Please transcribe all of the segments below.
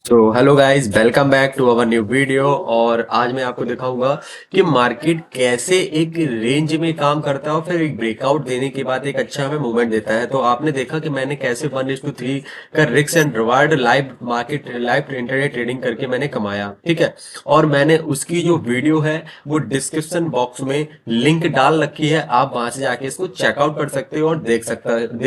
तो hello guys, welcome back to our new video. और आज मैं आपको दिखाऊंगा कि मार्केट कैसे एक रेंज में काम करता है और फिर एक ब्रेकआउट देने के बाद एक अच्छा हमें मूवमेंट देता है। तो आपने देखा कि मैंने कैसे 1:3 का risk and reward live internet trading करके मैंने कमाया, ठीक है। और मैंने उसकी जो वीडियो है वो डिस्क्रिप्शन बॉक्स में लिंक डाल रखी है, आप वहां से जाके इसको चेकआउट कर सकते हो और देख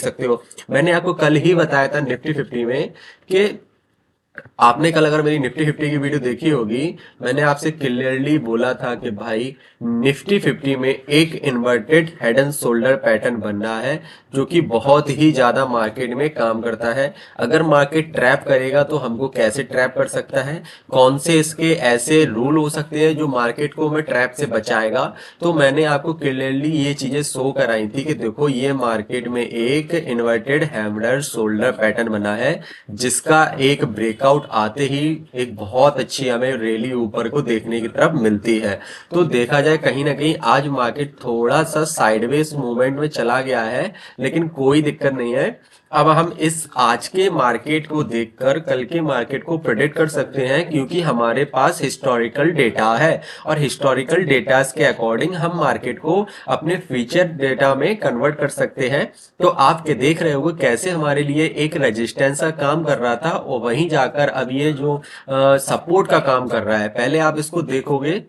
सकते हो। मैंने आपको कल ही बताया था निफ्टी 50 में कि आपने कल अगर मेरी निफ्टी 50 की वीडियो देखी होगी, मैंने आपसे क्लियरली बोला था कि भाई निफ्टी 50 में एक inverted head and shoulder pattern बनना है जो कि बहुत ही ज्यादा मार्केट में काम करता है। अगर मार्केट ट्रैप करेगा तो हमको कैसे ट्रैप कर सकता है, कौन से इसके ऐसे रूल हो सकते हैं जो मार्केट को हमें ट्रैप से बचाएगा। तो मैंने आपको क्लियरली ये चीजें शो कराई थी कि देखो ये मार्केट में एक इन्वर्टेड हैमर शोल्डर पैटर्न बना है जिसका एक ब्रेकआउट आते ही एक बहुत अच्छी हमें रैली ऊपर को देखने की तरफ मिलती है। तो देखा जाए कहीं ना कहीं आज मार्केट थोड़ा सा साइडवेज मूवमेंट में चला गया है, लेकिन कोई दिक्कत नहीं है। अब हम इस आज के मार्केट को देखकर कल के मार्केट को प्रेडिक्ट कर सकते हैं क्योंकि हमारे पास हिस्टोरिकल डेटा है और हिस्टोरिकल डेटा के अकॉर्डिंग हम मार्केट को अपने फ्यूचर डेटा में कन्वर्ट कर सकते हैं। तो आप के देख रहे होगे कैसे हमारे लिए एक रेजिस्टेंस का काम कर रहा था और वहीं जाकर अब ये जो सपोर्ट का काम कर रहा है, पहले आप इसको देखोगे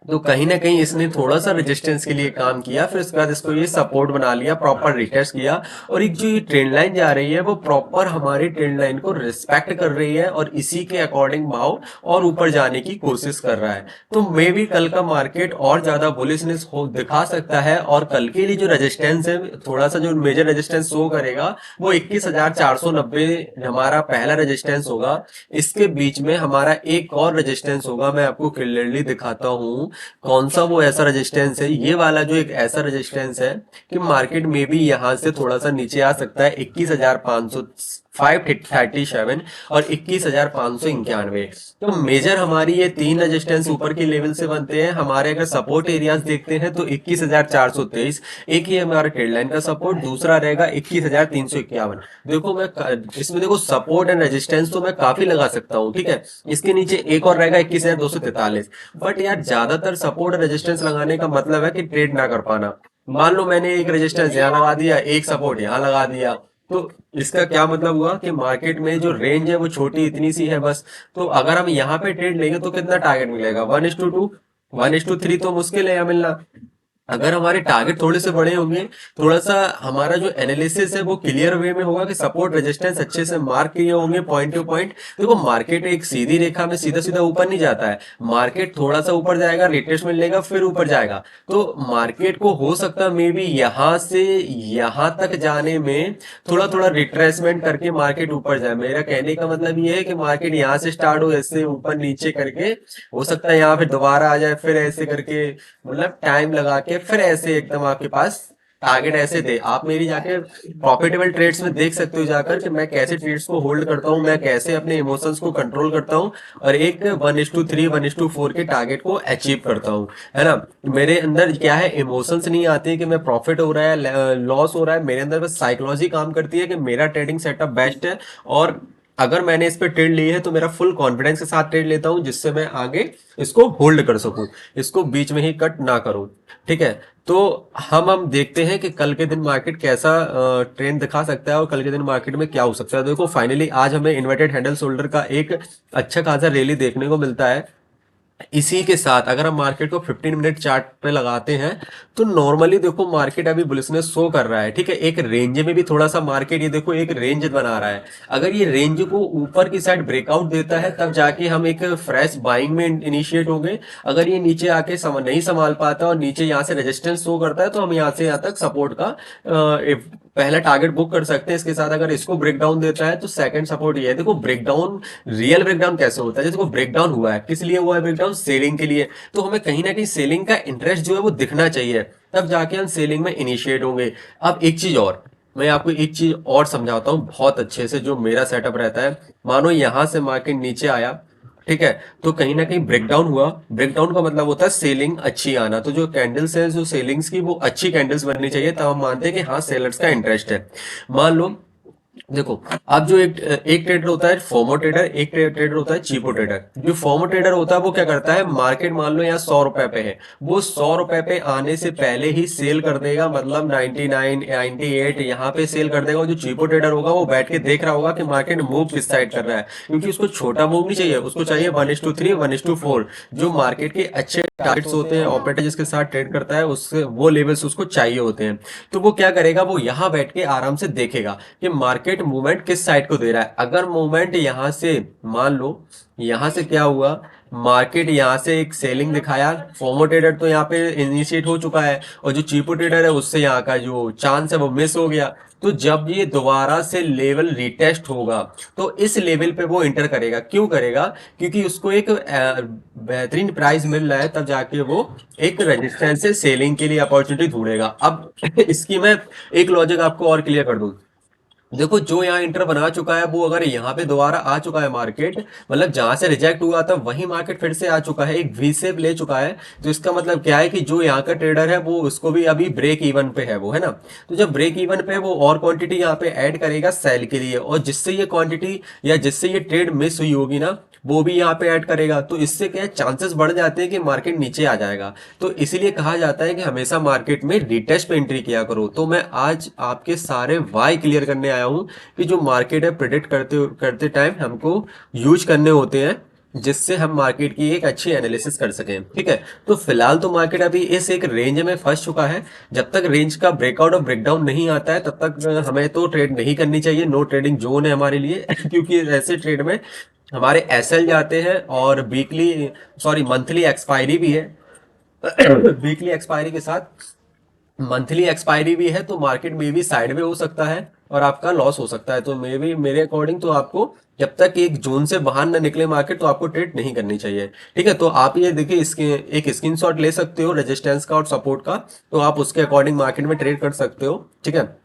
तो कहीं ना कहीं इसने थोड़ा सा रेजिस्टेंस के लिए काम किया, फिर उसके बाद इसको ये सपोर्ट बना लिया, प्रॉपर रिटेस्ट किया। और एक जो ये ट्रेंड लाइन जा रही है वो प्रॉपर हमारी ट्रेंड लाइन को रिस्पेक्ट कर रही है और इसी के अकॉर्डिंग भाव और ऊपर जाने की कोशिश कर रहा है। तो मे भी कल का मार्केट और ज्यादा बुलिशनेस हो दिखा सकता है और कल के लिए जो रेजिस्टेंस है, थोड़ा सा जो मेजर रेजिस्टेंस शो करेगा वो 21,490 हमारा पहला रेजिस्टेंस होगा। इसके बीच में हमारा एक और रेजिस्टेंस होगा, मैं आपको क्लियरली दिखाता हूं कौन सा वो ऐसा रेजिस्टेंस है। ये वाला जो एक ऐसा रेजिस्टेंस है कि मार्केट में भी यहां से थोड़ा सा नीचे आ सकता है, 21,500 537 और 21,591। तो मेजर हमारी ये तीन रेजिस्टेंस ऊपर के लेवल से बनते हैं। हमारे अगर सपोर्ट एरियाज देखते हैं तो 21,423 एक ही हमारा ट्रेड लाइन का सपोर्ट, दूसरा रहेगा 21,351। देखो मैं इसमें देखो सपोर्ट एंड रेजिस्टेंस तो मैं काफी लगा सकता हूँ, ठीक है। इसके नीचे एक और रहेगा 21,243। बट यार ज्यादातर सपोर्ट और रेजिस्टेंस लगाने का मतलब है कि ट्रेड ना कर पाना। मान लो मैंने एक रेजिस्टेंस यहाँ लगा दिया, एक सपोर्ट यहाँ लगा दिया, तो इसका क्या मतलब हुआ कि मार्केट में जो रेंज है वो छोटी इतनी सी है बस। तो अगर हम यहाँ पे ट्रेड लेंगे तो कितना टारगेट मिलेगा, 1:2, 1:3 तो मुश्किल है यहाँ मिलना। अगर हमारे टारगेट थोड़े से बड़े होंगे, थोड़ा सा हमारा जो एनालिसिस है वो क्लियर वे में होगा कि सपोर्ट रेजिस्टेंस अच्छे से मार्क किए होंगे पॉइंट टू पॉइंट। देखो मार्केट एक सीधी रेखा में सीधा सीधा ऊपर नहीं जाता है, मार्केट थोड़ा सा ऊपर जाएगा, रिट्रेसमेंट लेगा, फिर ऊपर जाएगा। तो मार्केट को हो सकता है मे बी यहां से यहां तक जाने में थोड़ा थोड़ा रिट्रेसमेंट करके मार्केट ऊपर जाए। मेरा कहने का मतलब ये है कि मार्केट यहाँ से स्टार्ट हो, ऐसे ऊपर नीचे करके, हो सकता है यहाँ फिर दोबारा आ जाए, फिर ऐसे करके मतलब टाइम लगा के फिर ऐसे एकदम आपके पास टारगेट ऐसे दे। आप मेरी जाके प्रॉफिटेबल ट्रेड्स में देख सकते हो जाकर कि मैं कैसे ट्रेड्स को होल्ड करता हूँ, मैं कैसे अपने इमोशंस को कंट्रोल करता हूँ और एक 1:3 1:4 के टारगेट को अचीव करता हूँ, है ना। मेरे अंदर क्या है, इमोशंस नहीं आते कि मैं प्रॉफिट हो रहा है लॉस हो रहा है, मेरे अंदर बस साइकोलॉजी काम करती है कि मेरा ट्रेडिंग सेटअप बेस्ट है। और अगर मैंने इस पे ट्रेड ली है तो मेरा फुल कॉन्फिडेंस के साथ ट्रेड लेता हूं जिससे मैं आगे इसको होल्ड कर सकूं, इसको बीच में ही कट ना करूं, ठीक है। तो हम देखते हैं कि कल के दिन मार्केट कैसा ट्रेंड दिखा सकता है और कल के दिन मार्केट में क्या हो सकता है। देखो फाइनली आज हमें इन्वर्टेड हैंडल शोल्डर का एक अच्छा खासा रैली देखने को मिलता है। इसी के साथ अगर हम मार्केट को 15 मिनट चार्ट पे लगाते हैं तो नॉर्मली देखो मार्केट अभी बुलिशनेस शो कर रहा है, ठीक है। एक रेंज में भी थोड़ा सा मार्केट ये देखो एक रेंज बना रहा है। अगर ये रेंज को ऊपर की साइड ब्रेकआउट देता है तब जाके हम एक फ्रेश बाइंग में इनिशिएट होंगे। अगर ये नीचे आके नहीं संभाल पाता और नीचे यहाँ से रेजिस्टेंस शो करता है तो हम यहाँ से यहाँ तक सपोर्ट का पहला टारगेट बुक कर सकते हैं। इसके साथ अगर इसको ब्रेक डाउन देता है तो सेकंड सपोर्ट ये है। देखो ब्रेकडाउन, रियल ब्रेकडाउन कैसे होता है, जैसे देखो ब्रेकडाउन हुआ है, किस लिए हुआ है ब्रेकडाउन, सेलिंग के लिए। तो हमें कहीं ना कहीं सेलिंग का इंटरेस्ट जो है वो दिखना चाहिए, तब जाके हम सेलिंग में इनिशिएट होंगे। अब एक चीज और, मैं आपको एक चीज और समझाता हूँ बहुत अच्छे से जो मेरा सेटअप रहता है। मानो यहां से मार्केट नीचे आया, ठीक है, तो कहीं ना कहीं ब्रेकडाउन हुआ। ब्रेकडाउन का मतलब होता है सेलिंग अच्छी आना। तो जो कैंडल्स है जो सेलिंग्स की वो अच्छी कैंडल्स बननी चाहिए, तब हम मानते हैं कि हाँ सेलर्स का इंटरेस्ट है। मान लो देखो, अब जो एक एक ट्रेडर होता है फोमो ट्रेडर, एक ट्रेडर होता है चीपो ट्रेडर। जो फोमो ट्रेडर होता है वो क्या करता है, मार्केट मान लो यहाँ 100 रुपए पे है, वो 100 रुपए पे आने से पहले ही सेल कर देगा, मतलब 99 98 यहाँ पे सेल कर देगा। और जो चीपो ट्रेडर होगा वो बैठ के देख रहा होगा कि मार्केट मूव किस साइड कर रहा है, क्योंकि उसको छोटा मूव नहीं चाहिए, उसको चाहिए 1:3 1:4। जो मार्केट के अच्छे टारगेट्स होते हैं, ऑपरेटर जिसके साथ ट्रेड करता है उससे वो लेवल्स उसको चाहिए होते हैं। तो वो क्या करेगा, वो यहाँ बैठ के आराम से देखेगा कि मार्केट मूवमेंट किस साइड को दे रहा है। अगर मूवमेंट यहां से, मान लो यहां से क्या हुआ, मार्केट यहां से एक सेलिंग दिखाया, फोमो ट्रेडर तो यहाँ पे इनिशिएट हो चुका है, और जो चीपो ट्रेडर है उससे यहाँ का जो चांस है वो मिस हो गया। तो जब ये दोबारा से लेवल रिटेस्ट होगा तो इस लेवल पे वो इंटर करेगा। क्यों करेगा, क्योंकि उसको एक बेहतरीन प्राइस मिल रहा है, तब जाके वो एक रेजिस्टेंस से सेलिंग के लिए अपॉर्चुनिटी ढूंढेगा। अब इसकी मैं एक लॉजिक आपको और क्लियर कर दूं। देखो, जो यहाँ इंटर बना चुका है वो अगर यहाँ पे दोबारा आ चुका है मार्केट, मतलब जहां से रिजेक्ट हुआ था वही मार्केट फिर से आ चुका है, एक वी शेप ले चुका है। तो इसका मतलब क्या है कि जो यहाँ का ट्रेडर है वो उसको भी अभी ब्रेक इवन पे है वो, है ना। तो जब ब्रेक इवन पे है वो और क्वांटिटी यहाँ पे ऐड करेगा सेल के लिए, और जिससे ये क्वांटिटी या जिससे ये ट्रेड मिस हुई होगी ना वो भी यहाँ पे ऐड करेगा। तो इससे क्या है, चांसेस बढ़ जाते हैं कि मार्केट नीचे आ जाएगा। तो इसीलिए कहा जाता है कि हमेशा मार्केट में रिटेस्ट पे एंट्री किया करो। तो मैं आज आपके सारे वाई क्लियर करने आया हूँ कि जो मार्केट है प्रिडिक्ट करते करते टाइम हमको यूज करने होते हैं, जिससे हम मार्केट की एक अच्छी एनालिसिस कर सकें। ठीक है, तो फिलहाल तो मार्केट अभी इस एक रेंज में फंस चुका है। जब तक रेंज का ब्रेकआउट और ब्रेकडाउन नहीं आता है तब तक हमें तो ट्रेड नहीं करनी चाहिए, नो ट्रेडिंग जोन है हमारे लिए क्योंकि ऐसे ट्रेड में हमारे एसएल जाते हैं और वीकली, सॉरी मंथली एक्सपायरी भी है वीकली एक्सपायरी के साथ मंथली एक्सपायरी भी है, तो मार्केट में भी साइड में हो सकता है और आपका लॉस हो सकता है। तो मे भी मेरे अकॉर्डिंग तो आपको जब तक एक जोन से बाहर ना निकले मार्केट तो आपको ट्रेड नहीं करनी चाहिए। ठीक है, तो आप ये देखिए, इसके एक स्क्रीनशॉट ले सकते हो रेजिस्टेंस का और सपोर्ट का, तो आप उसके अकॉर्डिंग मार्केट में ट्रेड कर सकते हो। ठीक है,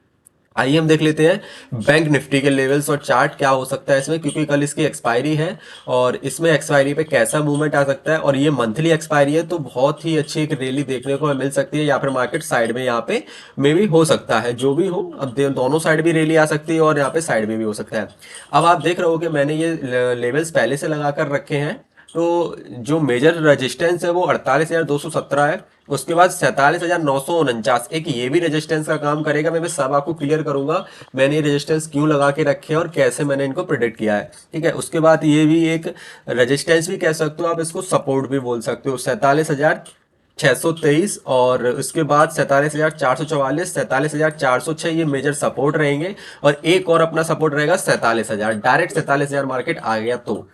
आइए हम देख लेते हैं बैंक निफ्टी के लेवल्स और चार्ट क्या हो सकता है इसमें, क्योंकि कल इसकी एक्सपायरी है और इसमें एक्सपायरी पे कैसा मूवमेंट आ सकता है। और ये मंथली एक्सपायरी है तो बहुत ही अच्छी एक रैली देखने को मिल सकती है, या फिर मार्केट साइड में यहाँ पे मे भी हो सकता है। जो भी हो, अब दोनों साइड भी रैली आ सकती है और यहाँ पे साइड में भी हो सकता है। अब आप देख रहे हो कि मैंने ये लेवल्स पहले से लगा कर रखे हैं। तो जो मेजर रेजिस्टेंस है वो 48,217 है, उसके बाद 47,949, एक ये भी रेजिस्टेंस का काम करेगा। मैं सब आपको क्लियर करूंगा मैंने ये रेजिस्टेंस क्यों लगा के रखे हैं और कैसे मैंने इनको प्रिडिक्ट किया है। ठीक है, उसके बाद ये भी एक रेजिस्टेंस भी कह सकते हो आप, इसको सपोर्ट भी बोल सकते हो, 47,623, और उसके बाद 47,444, 47,406 ये मेजर सपोर्ट रहेंगे। और एक और अपना सपोर्ट रहेगा 47,000, डायरेक्ट 47,000 मार्केट आ गया तो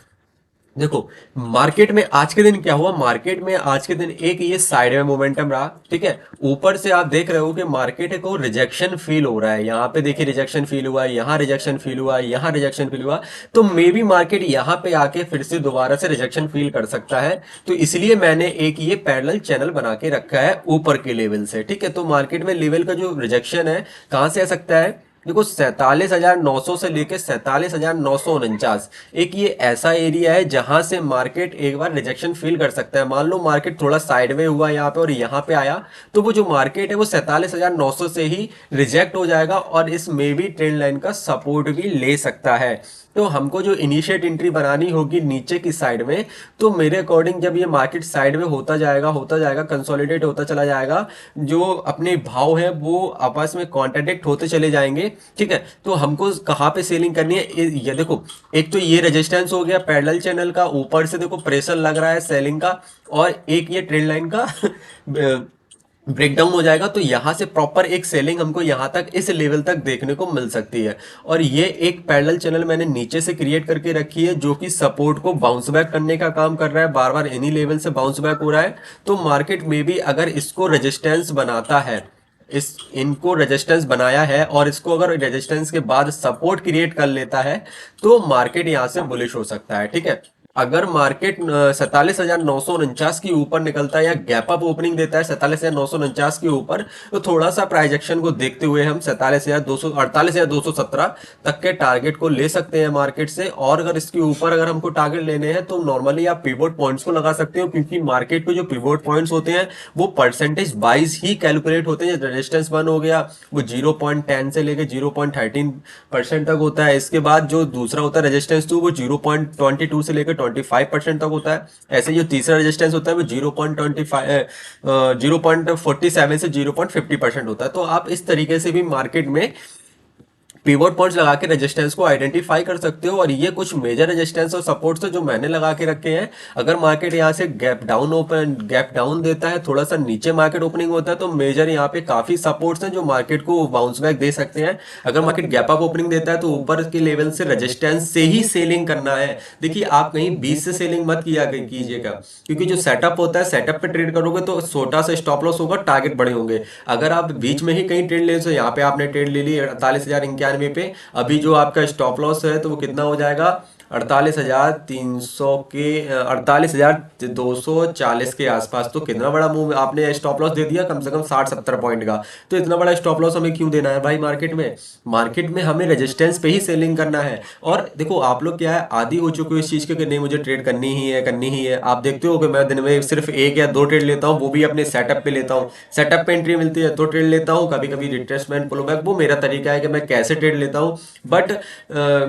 देखो, मार्केट में आज के दिन क्या हुआ, मार्केट में आज के दिन एक ये साइड में मोमेंटम रहा। ठीक है, ऊपर से आप देख रहे हो कि मार्केट को रिजेक्शन फील हो रहा है, यहाँ पे देखिए रिजेक्शन फील हुआ, यहाँ रिजेक्शन फील हुआ, यहाँ रिजेक्शन फील हुआ। तो मे बी मार्केट यहाँ पे आके फिर से दोबारा से रिजेक्शन फील कर सकता है। तो इसलिए मैंने एक ये पैरेलल चैनल बना के रखा है ऊपर के लेवल से। ठीक है, तो मार्केट में लेवल का जो रिजेक्शन है कहाँ से आ सकता है, देखो 47,900 से लेके 47,949, एक ये ऐसा एरिया है जहां से मार्केट एक बार रिजेक्शन फील कर सकता है। मान लो मार्केट थोड़ा साइडवे हुआ यहाँ पे और यहाँ पे आया, तो वो जो मार्केट है वो 47,900 से ही रिजेक्ट हो जाएगा और इस मे बी ट्रेंड लाइन का सपोर्ट भी ले सकता है। तो हमको जो इनिशिएट एंट्री बनानी होगी नीचे की साइड में, तो मेरे अकॉर्डिंग जब ये मार्केट साइड में होता जाएगा कंसोलिडेट होता चला जाएगा, जो अपने भाव है वो आपस में कॉन्ट्राडिक्ट होते चले जाएंगे। ठीक है, तो हमको कहाँ पे सेलिंग करनी है, ये देखो, एक तो ये रेजिस्टेंस हो गया पैरेलल चैनल का, ऊपर से देखो प्रेशर लग रहा है सेलिंग का, और एक ये ट्रेंड लाइन का ब्रेकडाउन हो जाएगा। तो यहां से प्रॉपर एक सेलिंग हमको यहां तक इस लेवल तक देखने को मिल सकती है। और ये एक पैरेलल चैनल मैंने नीचे से क्रिएट करके रखी है जो कि सपोर्ट को बाउंस बैक करने का काम कर रहा है, बार बार इन्हीं लेवल से बाउंस बैक हो रहा है। तो मार्केट में भी अगर इसको रेजिस्टेंस बनाता है, इस इनको रेजिस्टेंस बनाया है और इसको अगर रेजिस्टेंस के बाद सपोर्ट क्रिएट कर लेता है तो मार्केट यहां से बुलिश हो सकता है। ठीक है, अगर मार्केट 47,949 के ऊपर निकलता है या गैप अप ओपनिंग देता है 47,949 के ऊपर, तो थोड़ा सा प्राइस एक्शन को देखते हुए हम 48,217 तक के टारगेट को ले सकते हैं मार्केट से। और अगर इसके ऊपर अगर हमको टारगेट लेने हैं तो नॉर्मली आप पिवोट पॉइंट्स को लगा सकते हो, क्योंकि मार्केट पे जो पिवोट पॉइंट्स होते हैं वो परसेंटेज वाइज ही कैलकुलेट होते हैं। रेजिस्टेंस वन हो गया वो 0.10 से लेके 0.13% तक होता है। इसके बाद जो दूसरा होता है रेजिस्टेंस टू, वो 0.22 से लेकर 25% तक होता है। ऐसे जो तीसरा रेजिस्टेंस होता है वो 0.47 से 0.50% होता है। तो आप इस तरीके से भी मार्केट में पिवोट पॉइंट्स लगा के रेजिस्टेंस को आइडेंटिफाई कर सकते हो। और ये कुछ मेजर रेजिस्टेंस और सपोर्ट्स है जो मैंने लगा के रखे हैं। अगर मार्केट यहाँ से गैप डाउन देता है, थोड़ा सा नीचे मार्केट ओपनिंग होता है, तो मेजर यहाँ पे काफी सपोर्ट्स हैं जो मार्केट को बाउंस बैक दे सकते हैं। अगर मार्केट गैप अप ओपनिंग देता है तो ऊपर के लेवल से रेजिस्टेंस से ही सेलिंग करना है। देखिए आप कहीं 20 से सेलिंग मत कीजिएगा, क्योंकि जो सेटअप होता है, सेटअप पे ट्रेड करोगे तो छोटा सा स्टॉप लॉस होगा, टारगेट बड़े होंगे। अगर आप बीच में ही कहीं ट्रेड ले, तो यहाँ पे आपने ट्रेड ले ली 48,091 पे, अभी जो आपका स्टॉप लॉस है तो वो कितना हो जाएगा, 48,300 के 48,240 के आसपास। तो कितना बड़ा मूव आपने स्टॉप लॉस दे दिया, कम से कम 60-70 पॉइंट का। तो इतना बड़ा स्टॉप लॉस हमें क्यों देना है भाई मार्केट में हमें रेजिस्टेंस पे ही सेलिंग करना है। और देखो आप लोग क्या है, आदी हो चुके हो इस चीज के कि नहीं मुझे ट्रेड करनी ही है। आप देखते हो कि मैं दिन में सिर्फ 1 या 2 ट्रेड लेता हूँ, वो भी अपने सेटअप पे लेता हूँ। सेटअप पे एंट्री मिलती है तो ट्रेड लेता हूँ, कभी कभी रिट्रेसमेंट पुल बैक, वो मेरा तरीका है कि मैं कैसे ट्रेड लेता हूँ। बट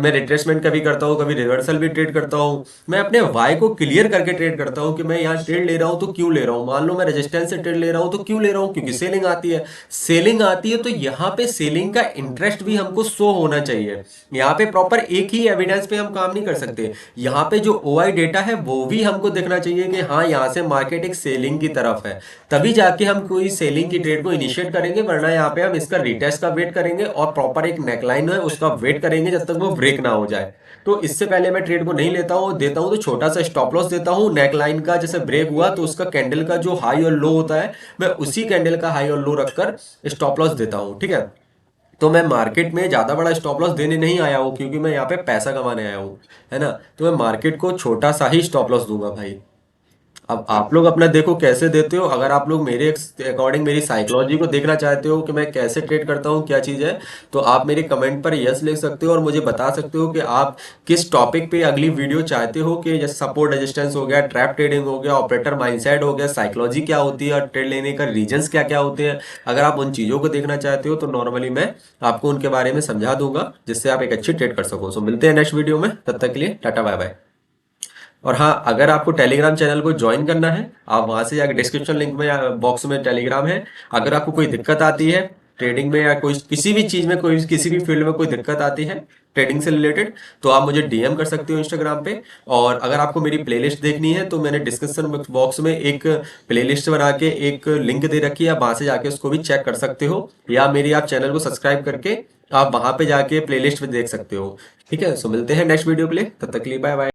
मैं रिट्रेसमेंट कभी करता हूँ, कभी रिवर्सल भी ट्रेड करता हूँ। मैं अपने वाई को क्लियर करके ट्रेड करता हूँ कि मैं यहाँ ट्रेड ले रहा हूँ तो क्यों ले रहा हूँ। मान लो मैं रेजिस्टेंस से ट्रेड ले रहा हूँ तो क्यों ले रहा हूँ, क्योंकि सेलिंग आती है तो यहाँ पे सेलिंग का इंटरेस्ट भी हमको शो होना चाहिए। यहाँ पे प्रॉपर एक ही एविडेंस पे हम काम नहीं कर सकते। यहाँ पे जो ओआई डेटा है वो भी हमको देखना चाहिए कि हाँ यहाँ से मार्केट एक सेलिंग की तरफ है, तभी जाके हम कोई सेलिंग की ट्रेड को इनिशिएट करेंगे। वरना यहाँ पे हम इसका रिटेस्ट का वेट करेंगे और प्रॉपर एक नेकलाइन है उसका वेट करेंगे जब तक वो ब्रेक ना हो जाए। तो इससे पहले मैं ट्रेड को नहीं लेता हूँ, देता हूँ तो छोटा सा स्टॉप लॉस देता हूँ। नेकलाइन का जैसे ब्रेक हुआ तो उसका कैंडल का जो हाई और लो होता है, मैं उसी कैंडल का हाई और लो रखकर स्टॉप लॉस देता हूँ, ठीक है। तो मैं मार्केट में ज्यादा बड़ा स्टॉप लॉस देने नहीं आया हूँ, क्योंकि मैं यहाँ पे पैसा कमाने आया हूँ, है ना। तो मैं मार्केट को छोटा सा ही स्टॉप लॉस दूंगा भाई। अब आप लोग अपना देखो कैसे देते हो। अगर आप लोग मेरे अकॉर्डिंग मेरी साइकोलॉजी को देखना चाहते हो कि मैं कैसे ट्रेड करता हूँ, क्या चीज़ है, तो आप मेरे कमेंट पर यस लिख सकते हो और मुझे बता सकते हो कि आप किस टॉपिक पे अगली वीडियो चाहते हो। कि जैसे सपोर्ट रेजिस्टेंस हो गया, ट्रैप ट्रेडिंग हो गया, ऑपरेटर माइंडसेट हो गया, साइकोलॉजी क्या होती है और ट्रेड लेने का रीजंस क्या क्या होते हैं। अगर आप उन चीज़ों को देखना चाहते हो तो नॉर्मली मैं आपको उनके बारे में समझा दूंगा, जिससे आप एक अच्छी ट्रेड कर सको। सो मिलते हैं नेक्स्ट वीडियो में, तब तक के लिए टाटा बाय बाय। और हाँ, अगर आपको टेलीग्राम चैनल को ज्वाइन करना है, आप वहां से जाकर डिस्क्रिप्शन लिंक में या बॉक्स में टेलीग्राम है। अगर आपको कोई दिक्कत आती है ट्रेडिंग में या कोई किसी भी चीज में, कोई किसी भी फील्ड में कोई दिक्कत आती है ट्रेडिंग से रिलेटेड, तो आप मुझे डीएम कर सकते हो इंस्टाग्राम पे। और अगर आपको मेरी प्लेलिस्ट देखनी है तो मैंने डिस्क्रिप्शन बॉक्स में एक प्लेलिस्ट बना के एक लिंक दे रखी है, आप वहां से जाके उसको भी चेक कर सकते हो। या मेरी आप चैनल को सब्सक्राइब करके आप वहां पे जाके प्लेलिस्ट में देख सकते हो। ठीक है, सो मिलते हैं नेक्स्ट वीडियो के लिए, तब तक के लिए बाय बाय।